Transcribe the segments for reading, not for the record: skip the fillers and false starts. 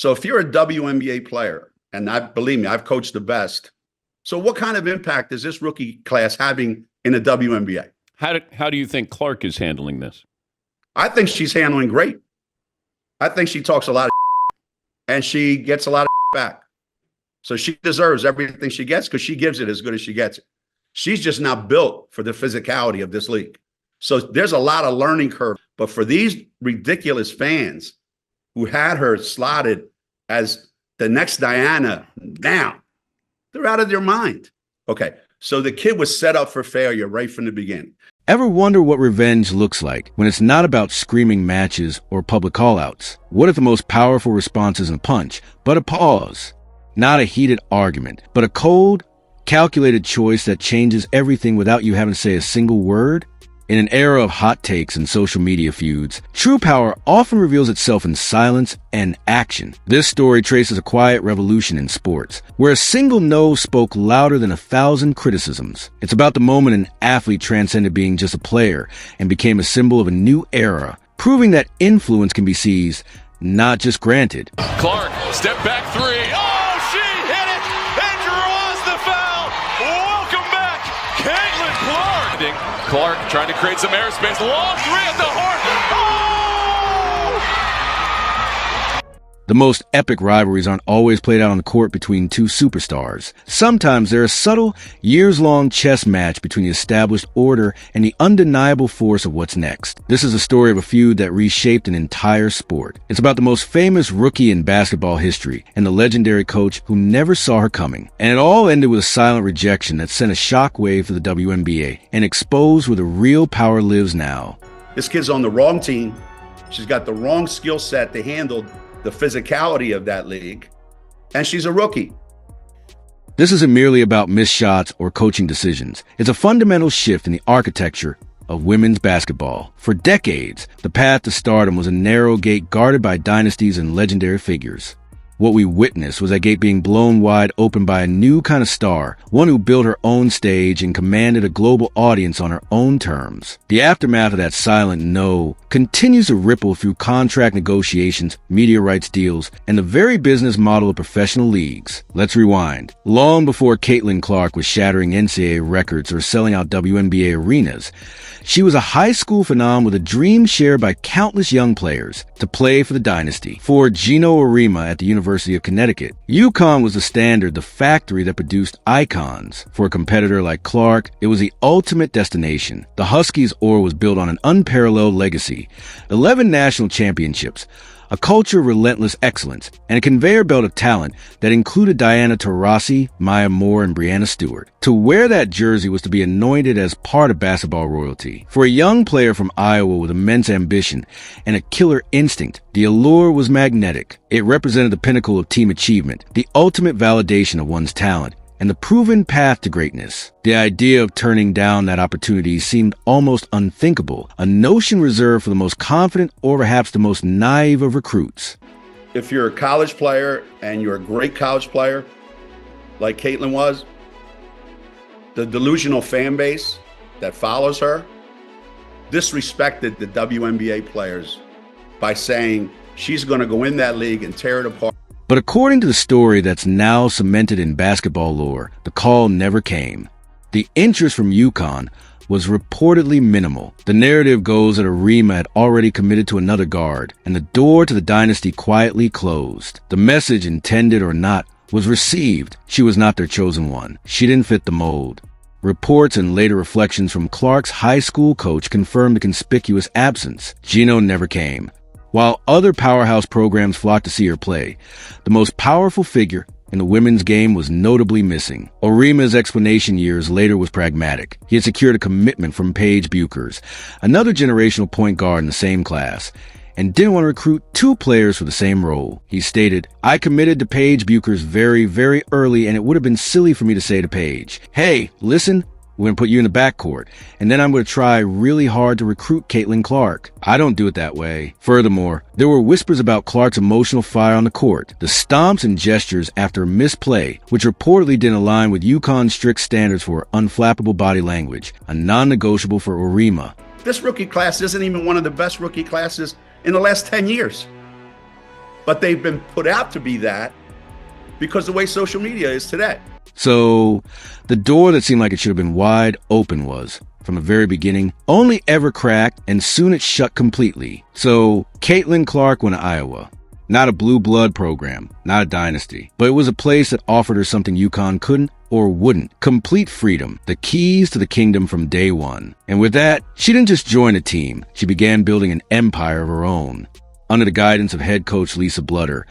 So if you're a WNBA player, and believe me, I've coached the best. So what kind of impact is this rookie class having in the WNBA? How do you think Clark is handling this? I think she's handling great. I think she talks a lot of and she gets a lot of back. So she deserves everything she gets because she gives it as good as she gets it. She's just not built for the physicality of this league. So there's a lot of learning curve. But for these ridiculous fans who had her slotted as the next Diana down, they're out of their mind. Okay, so the kid was set up for failure right from the beginning. Ever wonder what revenge looks like when it's not about screaming matches or public call-outs? What if the most powerful response isn't a punch, but a pause? Not a heated argument, but a cold, calculated choice that changes everything without you having to say a single word? In an era of hot takes and social media feuds, true power often reveals itself in silence and action. This story traces a quiet revolution in sports, where a single no spoke louder than 1,000 criticisms. It's about the moment an athlete transcended being just a player and became a symbol of a new era, proving that influence can be seized, not just granted. Clark, step back three. Oh, she hit it and draws the foul. Welcome back, Caitlin Clark. Clark trying to create some airspace. Long three at the horn. Oh! The most epic rivalries aren't always played out on the court between two superstars. Sometimes they're a subtle, years-long chess match between the established order and the undeniable force of what's next. This is a story of a feud that reshaped an entire sport. It's about the most famous rookie in basketball history and the legendary coach who never saw her coming. And it all ended with a silent rejection that sent a shockwave to the WNBA and exposed where the real power lives now. This kid's on the wrong team. She's got the wrong skill set to handle the physicality of that league, and she's a rookie. This isn't merely about missed shots or coaching decisions. It's a fundamental shift in the architecture of women's basketball. For decades, the path to stardom was a narrow gate guarded by dynasties and legendary figures. What we witnessed was that gate being blown wide open by a new kind of star, one who built her own stage and commanded a global audience on her own terms. The aftermath of that silent no continues to ripple through contract negotiations, media rights deals, and the very business model of professional leagues. Let's rewind. Long before Caitlin Clark was shattering NCAA records or selling out WNBA arenas, she was a high school phenomenon with a dream shared by countless young players to play for the dynasty. For Geno Auriemma at the University of Connecticut, UConn was the standard, the factory that produced icons. For a competitor like Clark, it was the ultimate destination. The Huskies' ore was built on an unparalleled legacy, 11 national championships, a culture of relentless excellence, and a conveyor belt of talent that included Diana Taurasi, Maya Moore, and Breanna Stewart. To wear that jersey was to be anointed as part of basketball royalty. For a young player from Iowa with immense ambition and a killer instinct, the allure was magnetic. It represented the pinnacle of team achievement, the ultimate validation of one's talent, and the proven path to greatness. The idea of turning down that opportunity seemed almost unthinkable, a notion reserved for the most confident or perhaps the most naive of recruits. If you're a college player and you're a great college player, like Caitlin was, the delusional fan base that follows her disrespected the WNBA players by saying she's going to go in that league and tear it apart. But according to the story that's now cemented in basketball lore, the call never came. The interest from UConn was reportedly minimal. The narrative goes that Auriemma had already committed to another guard, and the door to the dynasty quietly closed. The message, intended or not, was received. She was not their chosen one. She didn't fit the mold. Reports and later reflections from Clark's high school coach confirmed the conspicuous absence. Geno never came. While other powerhouse programs flocked to see her play, the most powerful figure in the women's game was notably missing. Auriemma's explanation years later was pragmatic. He had secured a commitment from Paige Buchers, another generational point guard in the same class, and didn't want to recruit two players for the same role. He stated, "I committed to Paige Buchers very, very early, and it would have been silly for me to say to Paige, 'Hey, listen, we're going to put you in the backcourt, and then I'm going to try really hard to recruit Caitlin Clark.' I don't do it that way." Furthermore, there were whispers about Clark's emotional fire on the court, the stomps and gestures after a misplay, which reportedly didn't align with UConn's strict standards for unflappable body language, a non-negotiable for Auriemma. This rookie class isn't even one of the best rookie classes in the last 10 years. But they've been put out to be that because the way social media is today. So the door that seemed like it should have been wide open was, from the very beginning, only ever cracked, and soon it shut completely. So Caitlin Clark went to Iowa. Not a blue blood program, not a dynasty, but it was a place that offered her something UConn couldn't or wouldn't. Complete freedom, the keys to the kingdom from day one. And with that, she didn't just join a team, she began building an empire of her own. Under the guidance of head coach Lisa Bludder,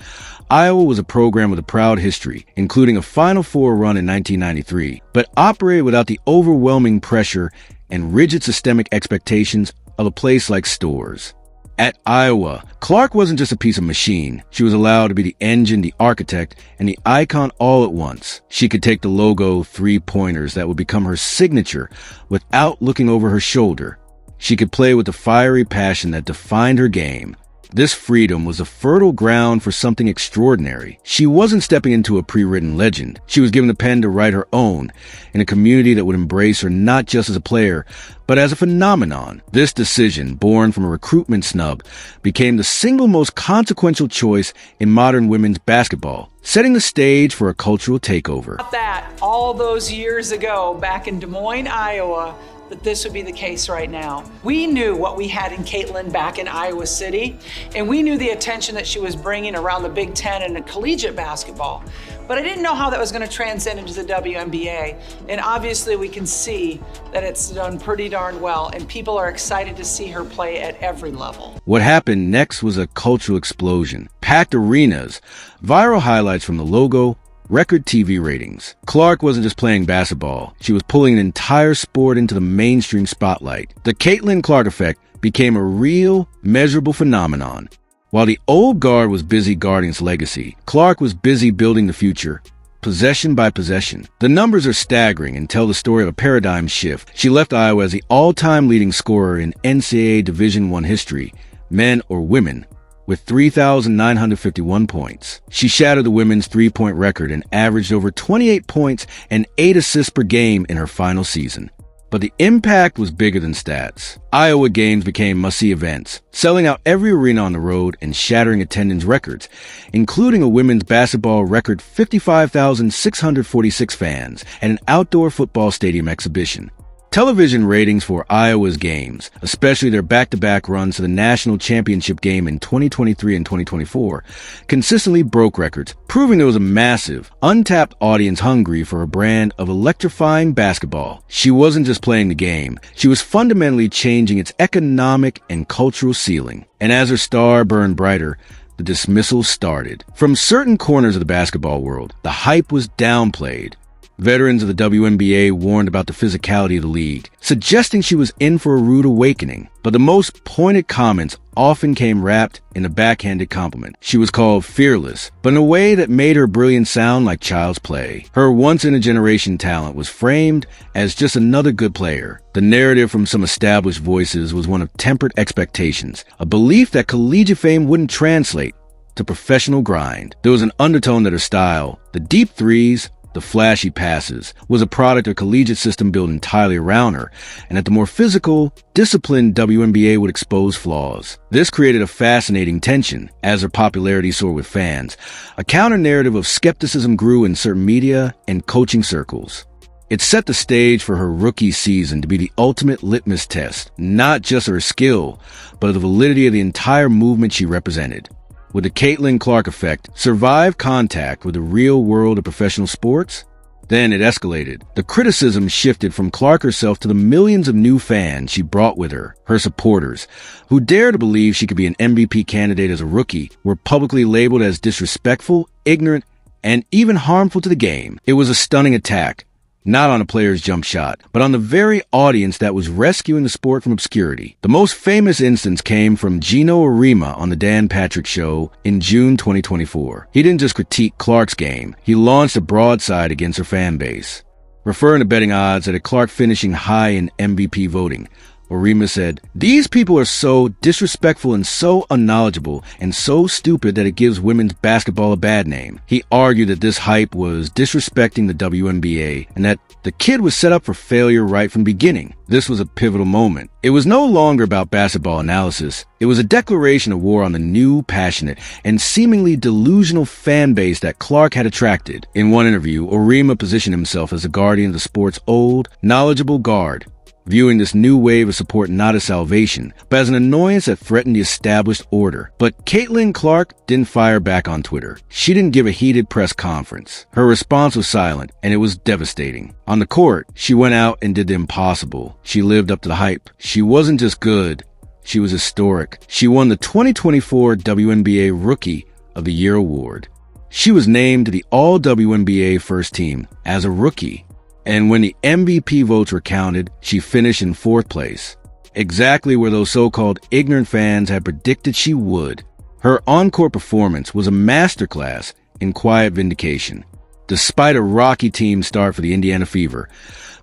Iowa was a program with a proud history, including a Final Four run in 1993, but operated without the overwhelming pressure and rigid systemic expectations of a place like Storrs. At Iowa, Clark wasn't just a piece of machine. She was allowed to be the engine, the architect, and the icon all at once. She could take the logo three-pointers that would become her signature without looking over her shoulder. She could play with the fiery passion that defined her game. This freedom was a fertile ground for something extraordinary. She wasn't stepping into a pre-written legend. She was given the pen to write her own, in a community that would embrace her not just as a player, but as a phenomenon. This decision, born from a recruitment snub, became the single most consequential choice in modern women's basketball, setting the stage for a cultural takeover. That all those years ago, back in Des Moines, Iowa, that this would be the case right now. We knew what we had in Caitlin back in Iowa City, and we knew the attention that she was bringing around the Big Ten and in collegiate basketball. But I didn't know how that was going to transcend into the WNBA. And obviously we can see that it's done pretty darn well, and people are excited to see her play at every level. What happened next was a cultural explosion. Packed arenas, viral highlights from the logo, record TV ratings. Clark wasn't just playing basketball. She was pulling an entire sport into the mainstream spotlight. The Caitlin Clark effect became a real, measurable phenomenon. While the old guard was busy guarding its legacy, Clark was busy building the future, possession by possession. The numbers are staggering and tell the story of a paradigm shift. She left Iowa as the all-time leading scorer in NCAA Division I history, men or women, with 3,951 points. She shattered the women's three-point record and averaged over 28 points and 8 assists per game in her final season. But the impact was bigger than stats. Iowa games became must-see events, selling out every arena on the road and shattering attendance records, including a women's basketball record 55,646 fans and an outdoor football stadium exhibition. Television ratings for Iowa's games, especially their back-to-back runs to the national championship game in 2023 and 2024, consistently broke records, proving there was a massive, untapped audience hungry for a brand of electrifying basketball. She wasn't just playing the game, she was fundamentally changing its economic and cultural ceiling. And as her star burned brighter, the dismissals started. From certain corners of the basketball world, the hype was downplayed. Veterans of the WNBA warned about the physicality of the league, suggesting she was in for a rude awakening. But the most pointed comments often came wrapped in a backhanded compliment. She was called fearless, but in a way that made her brilliance sound like child's play. Her once-in-a-generation talent was framed as just another good player. The narrative from some established voices was one of tempered expectations, a belief that collegiate fame wouldn't translate to professional grind. There was an undertone that her style, the deep threes, the flashy passes, was a product of a collegiate system built entirely around her, and that the more physical, disciplined WNBA would expose flaws. This created a fascinating tension as her popularity soared with fans. A counter-narrative of skepticism grew in certain media and coaching circles. It set the stage for her rookie season to be the ultimate litmus test, not just of her skill, but of the validity of the entire movement she represented. Would the Caitlin Clark effect survive contact with the real world of professional sports? Then it escalated. The criticism shifted from Clark herself to the millions of new fans she brought with her, her supporters, who dared to believe she could be an MVP candidate as a rookie, were publicly labeled as disrespectful, ignorant, and even harmful to the game. It was a stunning attack, not on a player's jump shot, but on the very audience that was rescuing the sport from obscurity. The most famous instance came from Geno Auriemma on the Dan Patrick Show in June 2024. He didn't just critique Clark's game, he launched a broadside against her fan base, referring to betting odds that had Clark finishing high in MVP voting, Auriemma said, "These people are so disrespectful and so unknowledgeable and so stupid that it gives women's basketball a bad name." He argued that this hype was disrespecting the WNBA and that the kid was set up for failure right from the beginning. This was a pivotal moment. It was no longer about basketball analysis. It was a declaration of war on the new, passionate, and seemingly delusional fan base that Clark had attracted. In one interview, Auriemma positioned himself as the guardian of the sport's old, knowledgeable guard, viewing this new wave of support not as salvation, but as an annoyance that threatened the established order. But Caitlin Clark didn't fire back on Twitter. She didn't give a heated press conference. Her response was silent, and it was devastating. On the court, she went out and did the impossible. She lived up to the hype. She wasn't just good, she was historic. She won the 2024 WNBA Rookie of the Year award. She was named to the All-WNBA first team as a rookie. And when the MVP votes were counted, she finished in 4th place, exactly where those so-called ignorant fans had predicted she would. Her on-court performance was a masterclass in quiet vindication. Despite a rocky team start for the Indiana Fever,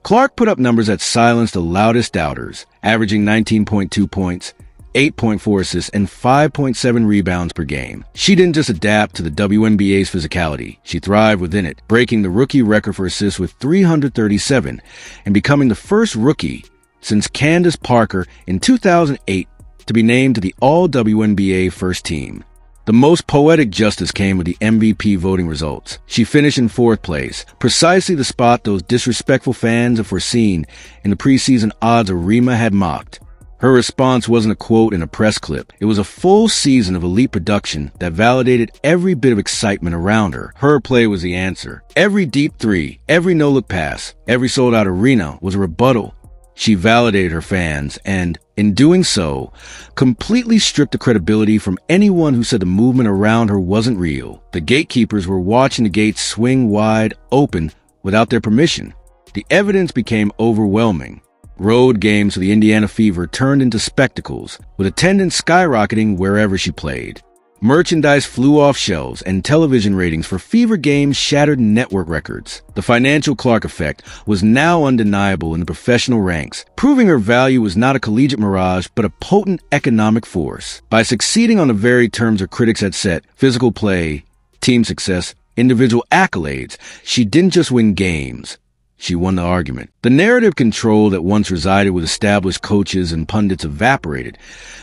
Clark put up numbers that silenced the loudest doubters, averaging 19.2 points, 8.4 assists, and 5.7 rebounds per game. She didn't just adapt to the WNBA's physicality. She thrived within it, breaking the rookie record for assists with 337 and becoming the first rookie since Candace Parker in 2008 to be named to the All-WNBA first team. The most poetic justice came with the MVP voting results. She finished in 4th place, precisely the spot those disrespectful fans had foreseen in the preseason odds Auriemma had mocked. Her response wasn't a quote in a press clip. It was a full season of elite production that validated every bit of excitement around her. Her play was the answer. Every deep three, every no-look pass, every sold-out arena was a rebuttal. She validated her fans and, in doing so, completely stripped the credibility from anyone who said the movement around her wasn't real. The gatekeepers were watching the gates swing wide open without their permission. The evidence became overwhelming. Road games for the Indiana Fever turned into spectacles, with attendance skyrocketing wherever she played. Merchandise flew off shelves, and television ratings for Fever games shattered network records. The financial Clark effect was now undeniable in the professional ranks, proving her value was not a collegiate mirage, but a potent economic force. By succeeding on the very terms her critics had set, physical play, team success, individual accolades, she didn't just win games. She won the argument. The narrative control that once resided with established coaches and pundits evaporated,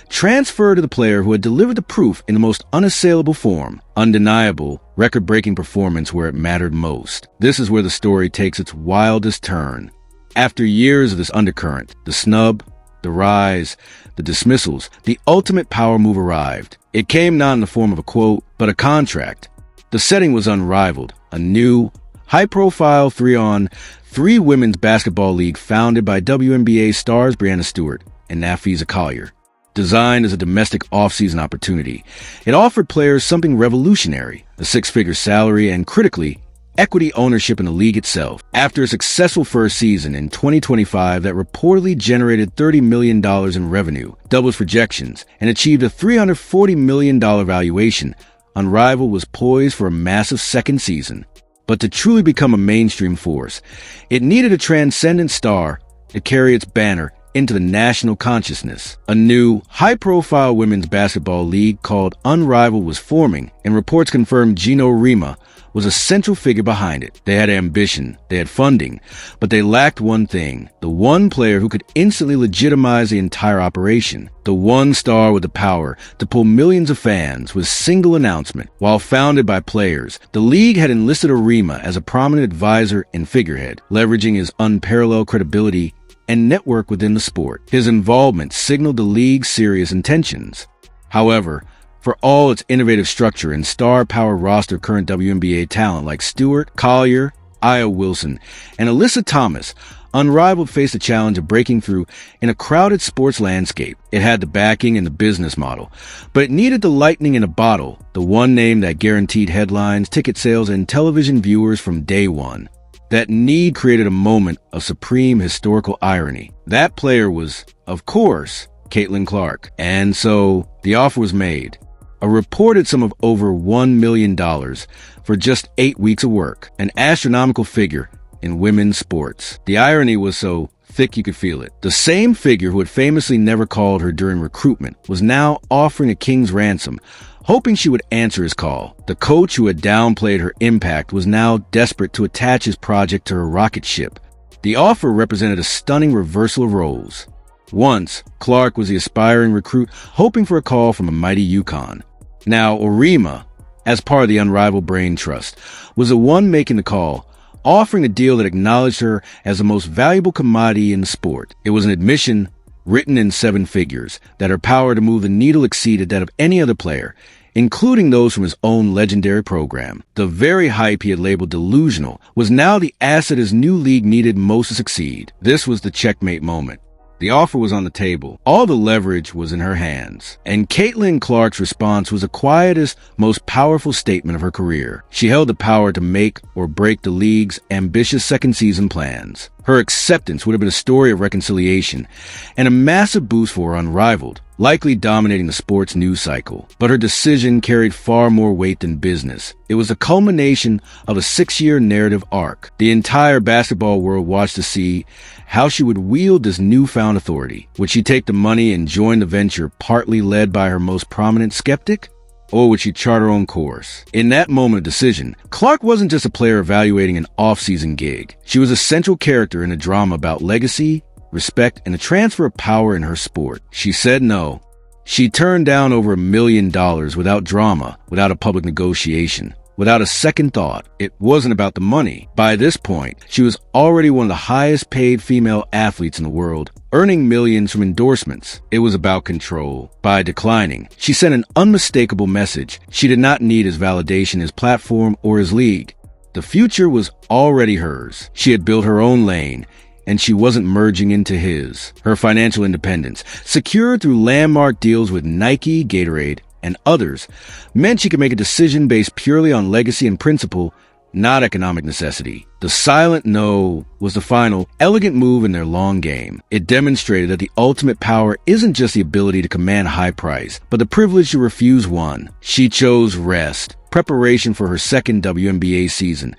transferred to the player who had delivered the proof in the most unassailable form, undeniable, record-breaking performance where it mattered most. This is where the story takes its wildest turn. After years of this undercurrent, the snub, the rise, the dismissals, the ultimate power move arrived. It came not in the form of a quote, but a contract. The setting was unrivaled, a new, high-profile 3-on-3 women's basketball league founded by WNBA stars Breanna Stewart and Nafisa Collier. Designed as a domestic off-season opportunity, it offered players something revolutionary, a 6-figure salary and, critically, equity ownership in the league itself. After a successful first season in 2025 that reportedly generated $30 million in revenue, doubled projections, and achieved a $340 million valuation, Unrivaled was poised for a massive second season. But to truly become a mainstream force, it needed a transcendent star to carry its banner into the national consciousness. A new, high-profile women's basketball league called Unrivaled was forming, and reports confirmed Geno Auriemma was a central figure behind it. They had ambition, they had funding, but they lacked one thing, the one player who could instantly legitimize the entire operation, the one star with the power to pull millions of fans with a single announcement. While founded by players, the league had enlisted Auriemma as a prominent advisor and figurehead, leveraging his unparalleled credibility and network within the sport. His involvement signaled the league's serious intentions. However, for all its innovative structure and star power roster of current WNBA talent like Stewart, Collier, Aya Wilson, and Alyssa Thomas, Unrivaled faced the challenge of breaking through in a crowded sports landscape. It had the backing and the business model, but it needed the lightning in a bottle, the one name that guaranteed headlines, ticket sales, and television viewers from day one. That need created a moment of supreme historical irony. That player was, of course, Caitlin Clark. And so the offer was made. A reported sum of over $1 million for just 8 weeks of work, an astronomical figure in women's sports. The irony was so thick you could feel it. The same figure who had famously never called her during recruitment was now offering a king's ransom, hoping she would answer his call. The coach who had downplayed her impact was now desperate to attach his project to her rocket ship. The offer represented a stunning reversal of roles. Once, Clark was the aspiring recruit hoping for a call from a mighty UConn. Now, Auriemma, as part of the Unrivaled Brain Trust, was the one making the call, offering a deal that acknowledged her as the most valuable commodity in the sport. It was an admission, written in 7 figures, that her power to move the needle exceeded that of any other player, including those from his own legendary program. The very hype he had labeled delusional was now the asset his new league needed most to succeed. This was the checkmate moment. The offer was on the table. All the leverage was in her hands. And Caitlin Clark's response was the quietest, most powerful statement of her career. She held the power to make or break the league's ambitious second season plans. Her acceptance would have been a story of reconciliation and a massive boost for her Unrivaled, likely dominating the sports news cycle. But her decision carried far more weight than business. It was the culmination of a 6-year narrative arc. The entire basketball world watched to see how she would wield this newfound authority. Would she take the money and join the venture partly led by her most prominent skeptic? Or would she chart her own course? In that moment of decision, Clark wasn't just a player evaluating an off-season gig. She was a central character in a drama about legacy, respect, and the transfer of power in her sport. She said no. She turned down over $1 million without drama, without a public negotiation, without a second thought. It wasn't about the money. By this point, she was already one of the highest paid female athletes in the world, earning millions from endorsements. It was about control. By declining, she sent an unmistakable message. She did not need his validation, his platform, or his league. The future was already hers. She had built her own lane, and she wasn't merging into his. Her financial independence, secured through landmark deals with Nike, Gatorade, and others, meant she could make a decision based purely on legacy and principle, not economic necessity. The silent no was the final, elegant move in their long game. It demonstrated that the ultimate power isn't just the ability to command a high price, but the privilege to refuse one. She chose rest, preparation for her second WNBA season,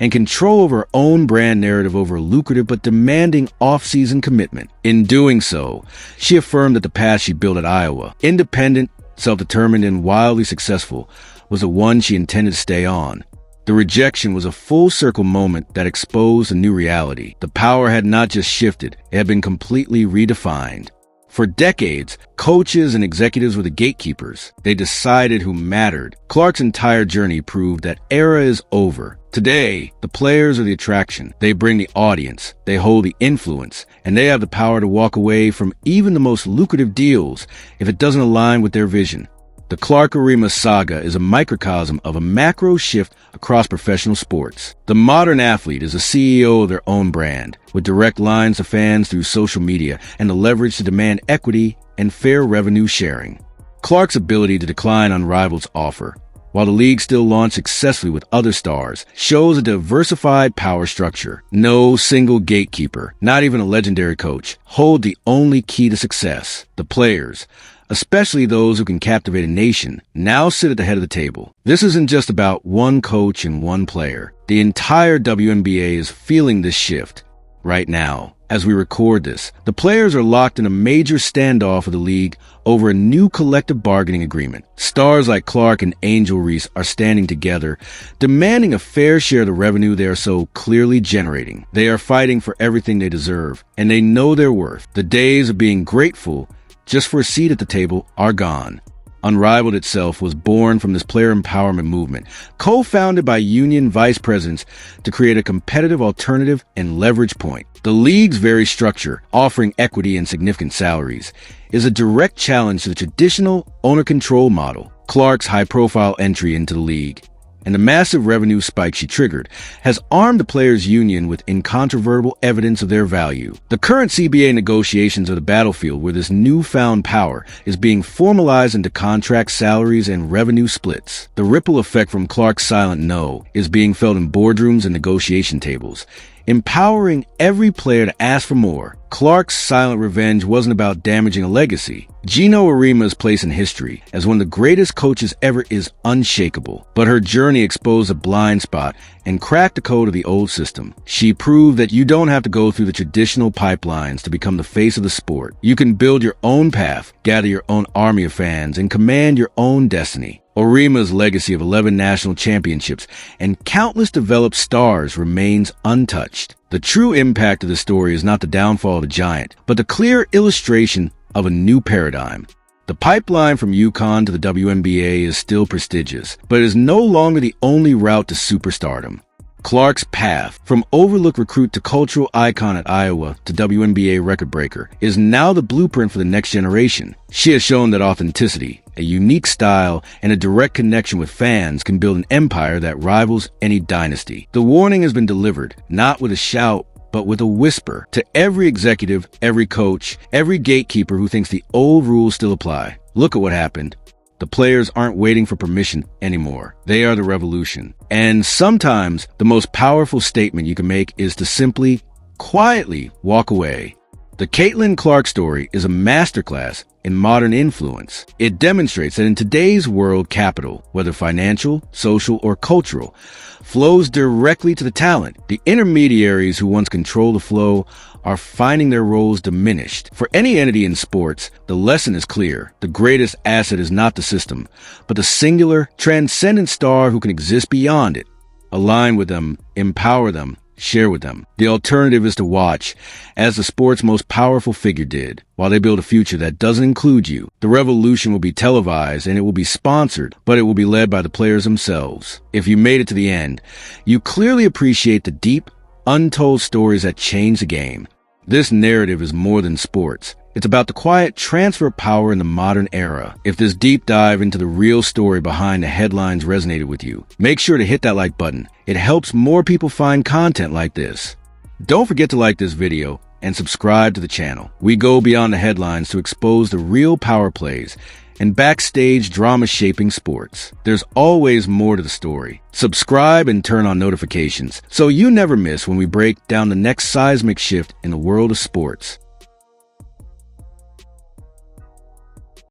and control over her own brand narrative over a lucrative but demanding off-season commitment. In doing so, she affirmed that the path she built at Iowa, independent, self-determined, and wildly successful, was the one she intended to stay on. The rejection was a full-circle moment that exposed a new reality. The power had not just shifted, it had been completely redefined. For decades, coaches and executives were the gatekeepers. They decided who mattered. Clark's entire journey proved that era is over. Today, the players are the attraction. They bring the audience, they hold the influence, and they have the power to walk away from even the most lucrative deals if it doesn't align with their vision. The Clark-Auriemma saga is a microcosm of a macro shift across professional sports. The modern athlete is a CEO of their own brand, with direct lines to fans through social media and the leverage to demand equity and fair revenue sharing. Clark's ability to decline Unrivaled's offer, while the league still launched successfully with other stars, shows a diversified power structure. No single gatekeeper, not even a legendary coach, hold the only key to success. The players, especially those who can captivate a nation, now sit at the head of the table. This isn't just about one coach and one player. The entire WNBA is feeling this shift right now. As we record this, the players are locked in a major standoff of the league over a new collective bargaining agreement. Stars like Clark and Angel Reese are standing together, demanding a fair share of the revenue they are so clearly generating. They are fighting for everything they deserve, and they know their worth. The days of being grateful just for a seat at the table are gone. Unrivaled itself was born from this player empowerment movement, co-founded by union vice presidents to create a competitive alternative and leverage point. The league's very structure, offering equity and significant salaries, is a direct challenge to the traditional owner-control model. Clark's high-profile entry into the league and the massive revenue spike she triggered has armed the players' union with incontrovertible evidence of their value. The current CBA negotiations are the battlefield where this newfound power is being formalized into contract salaries and revenue splits. The ripple effect from Clark's silent no is being felt in boardrooms and negotiation tables. empowering every player to ask for more. Clark's silent revenge wasn't about damaging a legacy. Geno Auriemma's place in history as one of the greatest coaches ever is unshakable, but her journey exposed a blind spot and cracked the code of the old system. She proved that you don't have to go through the traditional pipelines to become the face of the sport. You can build your own path, gather your own army of fans, and command your own destiny. Auriemma's legacy of 11 national championships and countless developed stars remains untouched. The true impact of the story is not the downfall of the giant, but the clear illustration of a new paradigm. The pipeline from UConn to the WNBA is still prestigious, but it is no longer the only route to superstardom. Clark's path, from overlooked recruit to cultural icon at Iowa to WNBA record breaker, is now the blueprint for the next generation. She has shown that authenticity, a unique style, and a direct connection with fans can build an empire that rivals any dynasty. The warning has been delivered, not with a shout, but with a whisper, to every executive, every coach, every gatekeeper who thinks the old rules still apply. Look at what happened. The players aren't waiting for permission anymore. They are the revolution. And sometimes the most powerful statement you can make is to simply, quietly walk away. The Caitlin Clark story is a masterclass in modern influence. It demonstrates that in today's world, capital, whether financial, social, or cultural, flows directly to the talent. The intermediaries who once controlled the flow are finding their roles diminished. For any entity in sports, the lesson is clear. The greatest asset is not the system, but the singular, transcendent star who can exist beyond it. Align with them, empower them, share with them. The alternative is to watch, as the sport's most powerful figure did, while they build a future that doesn't include you. The revolution will be televised and it will be sponsored, but it will be led by the players themselves. If you made it to the end, you clearly appreciate the deep, untold stories that change the game. This narrative is more than sports. It's about the quiet transfer of power in the modern era. If this deep dive into the real story behind the headlines resonated with you, make sure to hit that like button. It helps more people find content like this. Don't forget to like this video and subscribe to the channel. We go beyond the headlines to expose the real power plays and backstage drama shaping sports. There's always more to the story. Subscribe and turn on notifications so you never miss when we break down the next seismic shift in the world of sports.